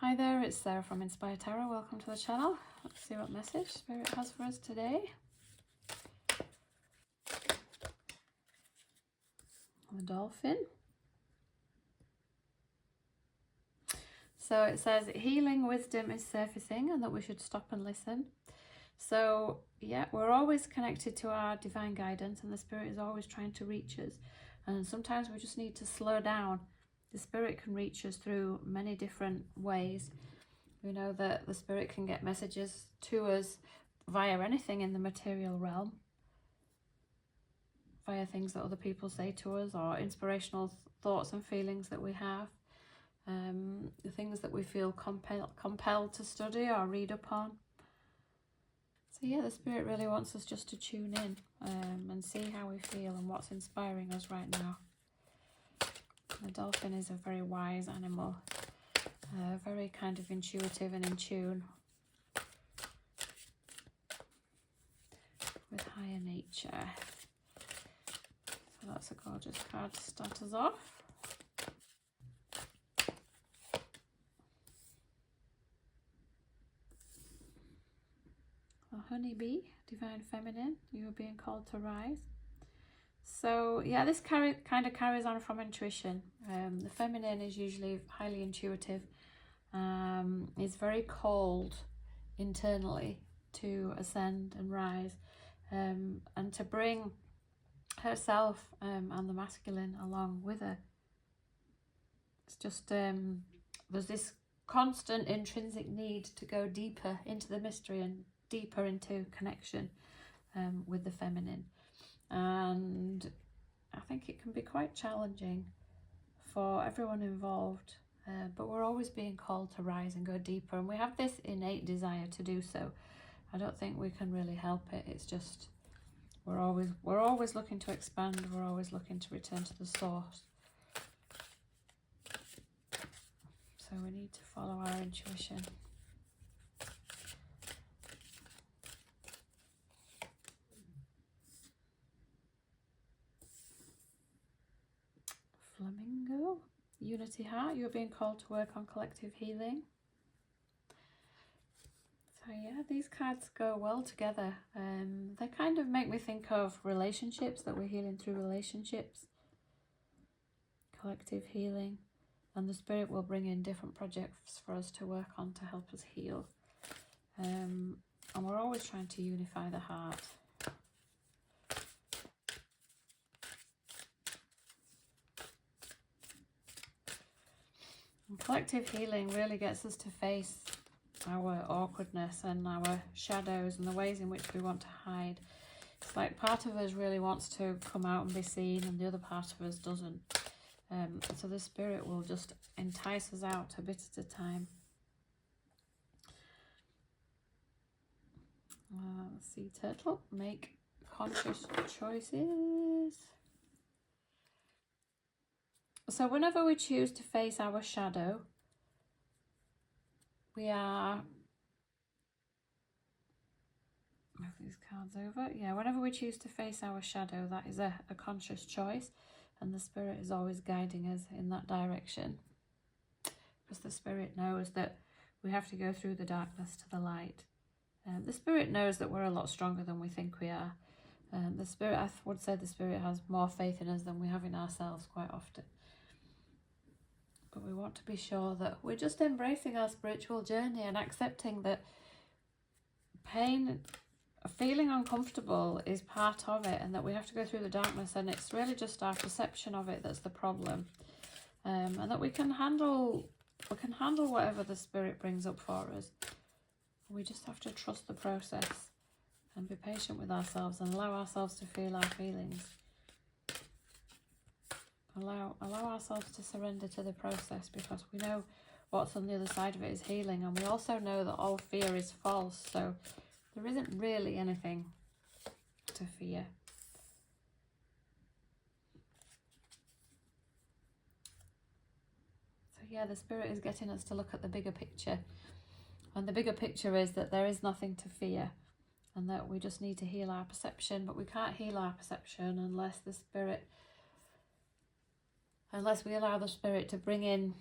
Hi there, it's Sarah from Inspire Tarot. Welcome to the channel. Let's see what message Spirit has for us today. The dolphin. So it says healing wisdom is surfacing and that we should stop and listen. So yeah, we're always connected to our divine guidance and the Spirit is always trying to reach us. And sometimes we just need to slow down. The Spirit can reach us through many different ways. We know that the Spirit can get messages to us via anything in the material realm, via things that other people say to us, or inspirational thoughts and feelings that we have, the things that we feel compelled to study or read upon. So yeah, the Spirit really wants us just to tune in and see how we feel and what's inspiring us right now. The dolphin is a very wise animal. Very kind of intuitive and in tune with higher nature. So that's a gorgeous card to start us off. A honeybee, divine feminine, you are being called to rise. So yeah, this kind of carries on from intuition. The feminine is usually highly intuitive. Is very called internally to ascend and rise, and to bring herself and the masculine along with her. It's just there's this constant intrinsic need to go deeper into the mystery and deeper into connection with the feminine, and I think it can be quite challenging for everyone involved. But we're always being called to rise and go deeper, and we have this innate desire to do so. I don't think we can really help it. It's just we're always looking to expand. We're always looking to return to the source. So we need to follow our intuition. Flamingo. Unity heart, you're being called to work on collective healing. So yeah, these cards go well together. They kind of make me think of relationships, that we're healing through relationships. Collective healing. And the Spirit will bring in different projects for us to work on to help us heal. And we're always trying to unify the heart. And collective healing really gets us to face our awkwardness and our shadows and the ways in which we want to hide. It's like part of us really wants to come out and be seen and the other part of us doesn't. So the Spirit will just entice us out a bit at a time. Sea turtle, make conscious choices. So whenever we choose to face our shadow, we are, move these cards over. Yeah, whenever we choose to face our shadow, that is a conscious choice, and the Spirit is always guiding us in that direction. Because the Spirit knows that we have to go through the darkness to the light. The Spirit knows that we're a lot stronger than we think we are. The Spirit, I would say the Spirit has more faith in us than we have in ourselves quite often. But we want to be sure that we're just embracing our spiritual journey and accepting that pain, feeling uncomfortable is part of it, and that we have to go through the darkness, and it's really just our perception of it that's the problem. And that we can handle whatever the Spirit brings up for us. We just have to trust the process and be patient with ourselves and allow ourselves to feel our feelings. Allow ourselves to surrender to the process, because we know what's on the other side of it is healing, and we also know that all fear is false, so there isn't really anything to fear. So yeah, the Spirit is getting us to look at the bigger picture, and the bigger picture is that there is nothing to fear, and that we just need to heal our perception. But we can't heal our perception unless we allow the Spirit to bring in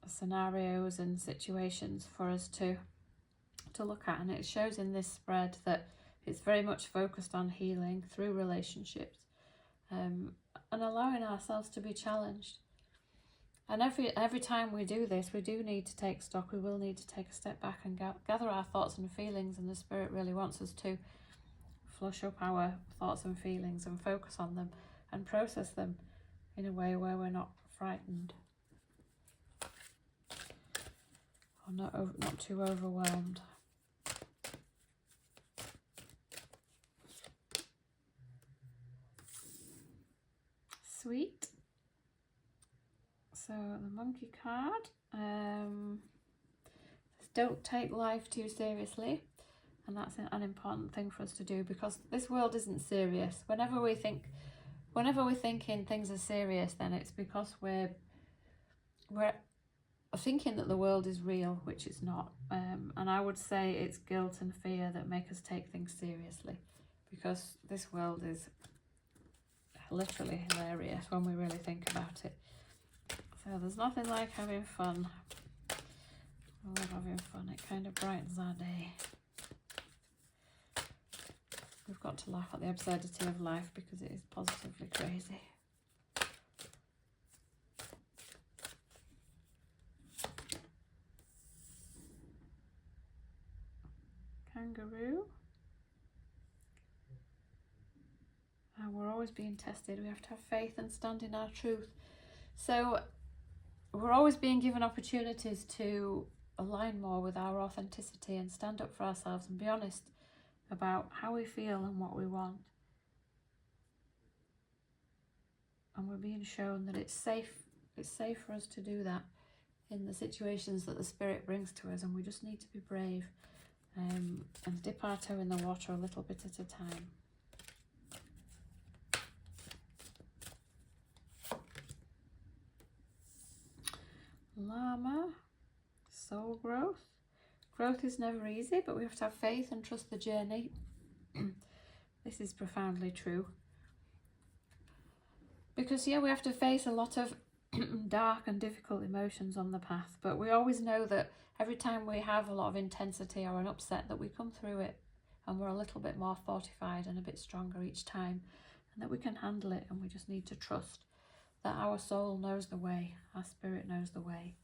scenarios and situations for us to look at, and it shows in this spread that it's very much focused on healing through relationships, and allowing ourselves to be challenged. And every time we do this, we do need to take stock. We will need to take a step back and gather our thoughts and feelings, and the Spirit really wants us to flush up our thoughts and feelings and focus on them and process them in a way where we're not frightened or not too overwhelmed. Sweet. So the monkey card, don't take life too seriously, and that's an important thing for us to do, because this world isn't serious. Whenever we're thinking things are serious, then it's because we're thinking that the world is real, which it's not. And I would say it's guilt and fear that make us take things seriously, because this world is literally hilarious when we really think about it. So there's nothing like having fun. I love having fun. It kind of brightens our day. We've got to laugh at the absurdity of life because it is positively crazy. Kangaroo. And we're always being tested. We have to have faith and stand in our truth. So we're always being given opportunities to align more with our authenticity and stand up for ourselves and be honest about how we feel and what we want. And we're being shown that it's safe for us to do that in the situations that the Spirit brings to us, and we just need to be brave and dip our toe in the water a little bit at a time. Llama, soul growth. Growth is never easy, but we have to have faith and trust the journey. This is profoundly true. Because, yeah, we have to face a lot of dark and difficult emotions on the path, but we always know that every time we have a lot of intensity or an upset, that we come through it and we're a little bit more fortified and a bit stronger each time, and that we can handle it, and we just need to trust that our soul knows the way, our spirit knows the way.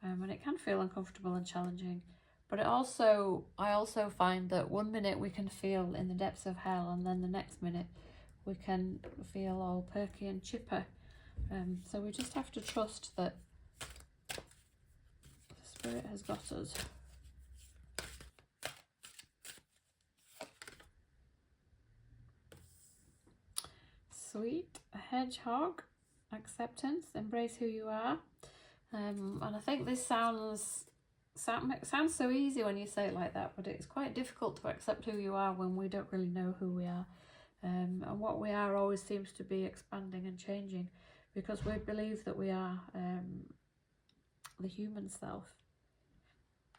And it can feel uncomfortable and challenging, but I also find that one minute we can feel in the depths of hell, and then the next minute we can feel all perky and chipper. So we just have to trust that the Spirit has got us. Sweet. A hedgehog. Acceptance. Embrace who you are. And I think this sounds so easy when you say it like that, but it's quite difficult to accept who you are when we don't really know who we are. And what we are always seems to be expanding and changing, because we believe that we are the human self.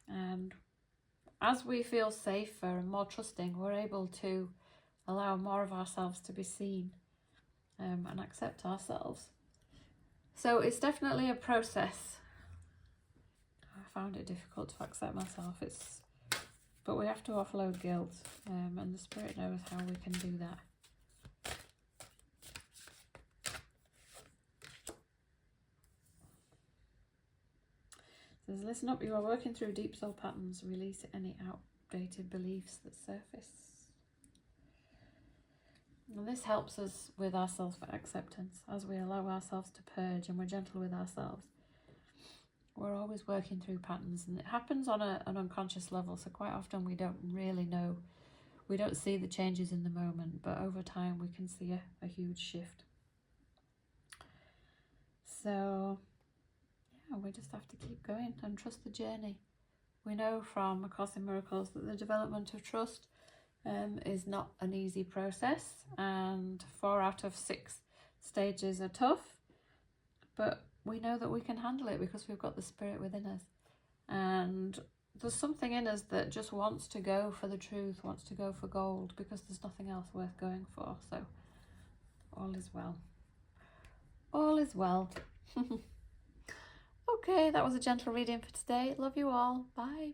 And as we feel safer and more trusting, we're able to allow more of ourselves to be seen and accept ourselves. So it's definitely a process. I found it difficult to accept myself. But we have to offload guilt, and the Spirit knows how we can do that. It says, listen up, you are working through deep soul patterns. Release any outdated beliefs that surface. And this helps us with our self-acceptance as we allow ourselves to purge and we're gentle with ourselves. We're always working through patterns, and it happens on an unconscious level, so quite often we don't really know. We don't see the changes in the moment, but over time we can see a huge shift. So, yeah, we just have to keep going and trust the journey. We know from A Course in Miracles that the development of trust is not an easy process, and 4 out of 6 stages are tough, but we know that we can handle it because we've got the Spirit within us, and there's something in us that just wants to go for the truth, wants to go for gold, because there's nothing else worth going for. So all is well. All is well. Okay. Okay, that was a gentle reading for today. Love you all. Bye.